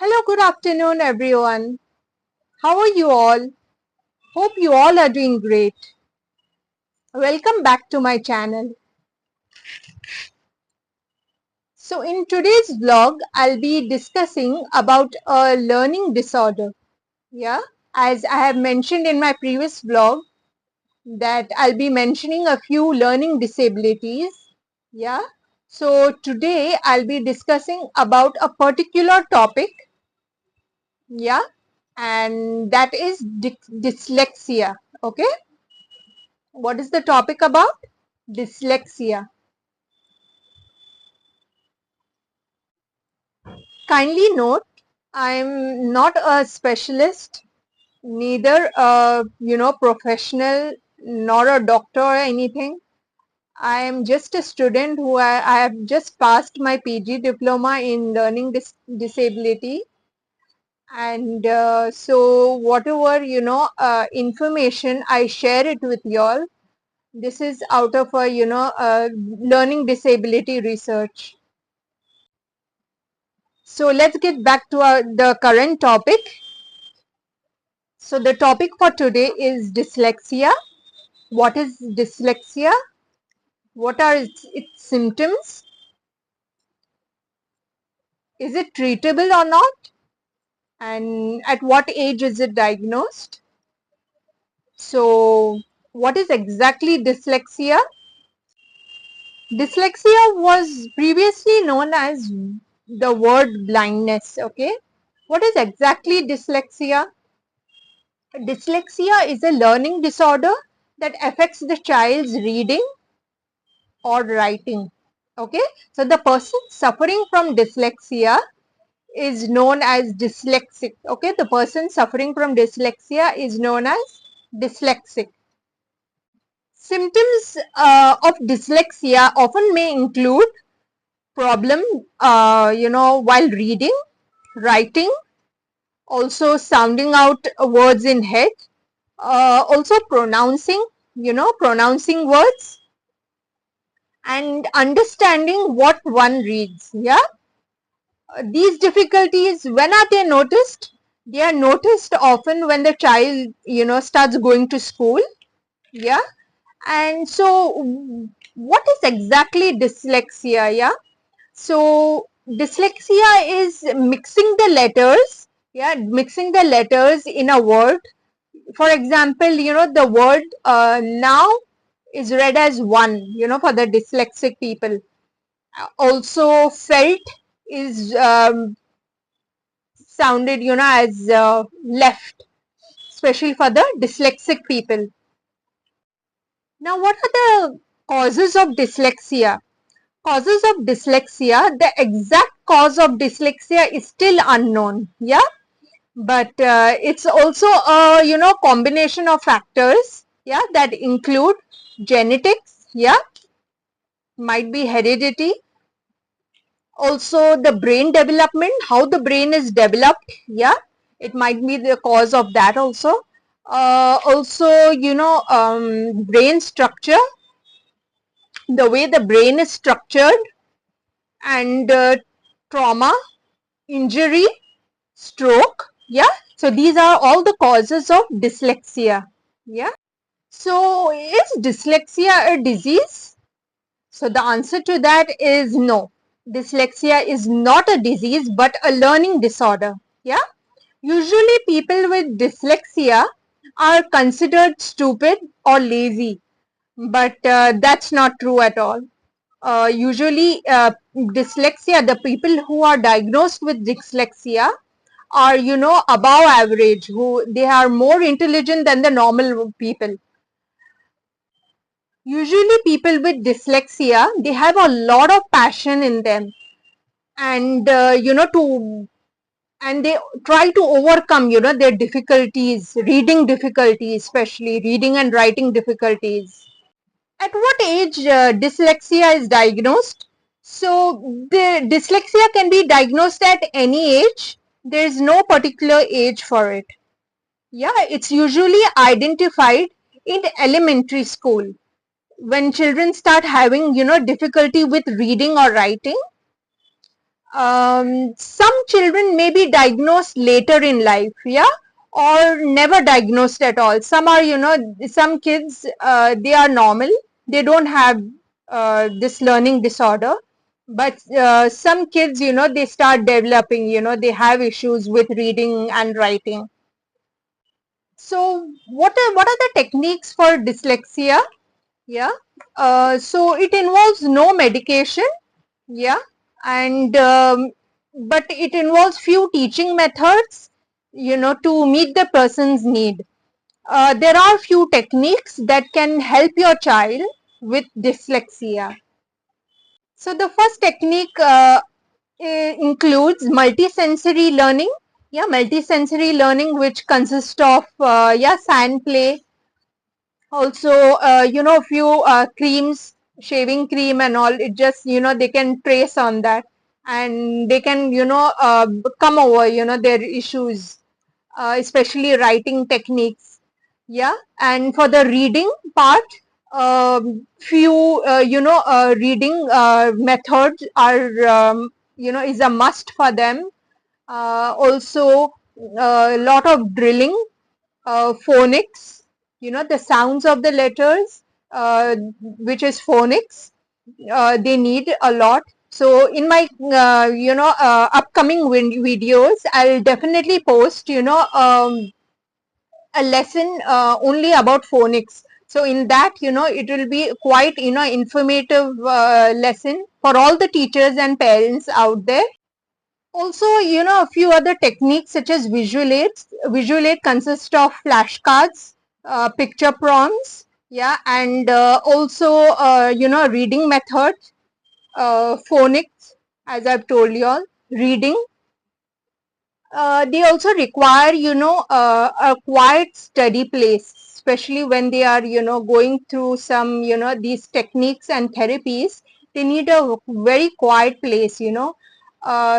Hello, good afternoon, everyone. How are you all? Hope you all are doing great. Welcome back to my channel. So, in today's vlog, I'll be discussing about a learning disorder. Yeah, as I have mentioned in my previous vlog, that I'll be mentioning a few learning disabilities. Yeah, so today I'll be discussing about a particular topic. Yeah, and that is dyslexia. Okay. What is the topic about? Dyslexia. Kindly note, I'm not a specialist, neither a professional, nor a doctor or anything. I am just a student who I have just passed my PG diploma in learning disability, and so whatever information I share it with y'all. This is out of a learning disability research. So let's get back to the current topic. So the topic for today is dyslexia. What is dyslexia? What are its symptoms? Is it treatable or not? And at what age is it diagnosed? So what is exactly dyslexia? Dyslexia was previously known as the word blindness. Okay. What is exactly dyslexia? Dyslexia is a learning disorder that affects the child's reading or writing. Okay, so the person suffering from dyslexia is known as dyslexic. Okay, the person suffering from dyslexia is known as dyslexic. Symptoms of dyslexia often may include problem, while reading, writing, also sounding out words in head, also pronouncing words and understanding what one reads. Yeah, these difficulties, when are they noticed? They are noticed often when the child starts going to school. Yeah, and so what is exactly dyslexia? Yeah, so dyslexia is mixing the letters. Yeah, mixing the letters in a word. For example, the word now is read as one, for the dyslexic people. Also felt is sounded, as left, especially for the dyslexic people. Now, what are the causes of dyslexia? Causes of dyslexia, the exact cause of dyslexia is still unknown. Yeah, but it's also a combination of factors. Yeah, that include genetics. Yeah, might be heredity, also the brain development, how the brain is developed. Yeah, it might be the cause of that also. Also brain structure, the way the brain is structured, and trauma, injury, stroke. Yeah, so these are all the causes of dyslexia. Yeah, so is dyslexia a disease? So the answer to that is no. Dyslexia is not a disease but a learning disorder. Yeah. Usually people with dyslexia are considered stupid or lazy, but that's not true at all. Usually dyslexia, the people who are diagnosed with dyslexia are above average, who they are more intelligent than the normal people. Usually people with dyslexia, they have a lot of passion in them, and and they try to overcome their difficulties, reading difficulties, especially reading and writing difficulties. At what age dyslexia is diagnosed? So the dyslexia can be diagnosed at any age. There is no particular age for it. Yeah, it's usually identified in elementary school when children start having difficulty with reading or writing. Some children may be diagnosed later in life, yeah, or never diagnosed at all. Some are, some kids, they are normal, they don't have this learning disorder, but some kids, they start developing, they have issues with reading and writing. So what are the techniques for dyslexia? Yeah, so it involves no medication, yeah, and but it involves few teaching methods, to meet the person's need. There are few techniques that can help your child with dyslexia. So the first technique includes multisensory learning. Yeah, multisensory learning, which consists of sand play, also few creams, shaving cream and all. It just, they can trace on that, and they can, come over, their issues, especially writing techniques. Yeah, and for the reading part, few reading methods are, is a must for them. Also a lot of drilling, phonics, the sounds of the letters, which is phonics, they need a lot. So in my upcoming videos, I'll definitely post a lesson only about phonics. So in that, it will be quite, informative lesson for all the teachers and parents out there. Also, a few other techniques such as visual aids. Visual aid consists of flashcards, picture prompts, yeah, and also, reading methods, phonics, as I've told you all, reading. They also require, a quiet study place, especially when they are, going through some, these techniques and therapies. They need a very quiet place,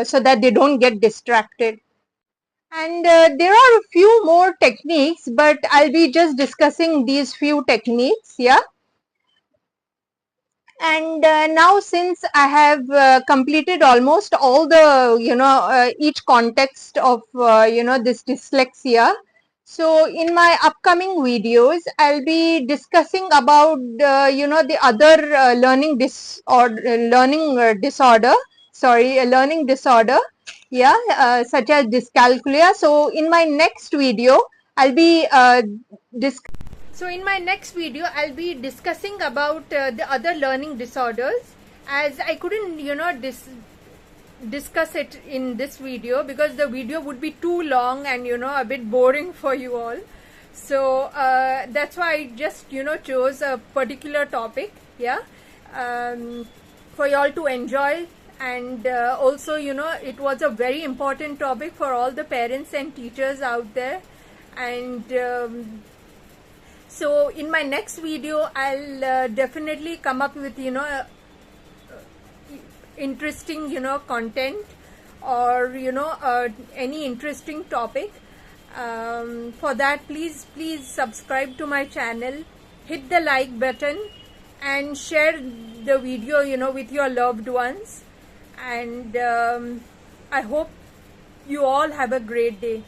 so that they don't get distracted. And there are a few more techniques, but I'll be just discussing these few techniques, yeah. And now, since I have completed almost all the, each context of, this dyslexia, so in my upcoming videos, I'll be discussing about, the other learning disorder, yeah, such as dyscalculia. So in my next video, I'll be so in my next video, I'll be discussing about the other learning disorders, as I couldn't, discuss it in this video because the video would be too long and, a bit boring for you all. So that's why I just, chose a particular topic, yeah, for you all to enjoy. And also, it was a very important topic for all the parents and teachers out there. And so in my next video, I'll definitely come up with, interesting, content, or, any interesting topic. For that, please subscribe to my channel, hit the like button, and share the video, with your loved ones. And I hope you all have a great day.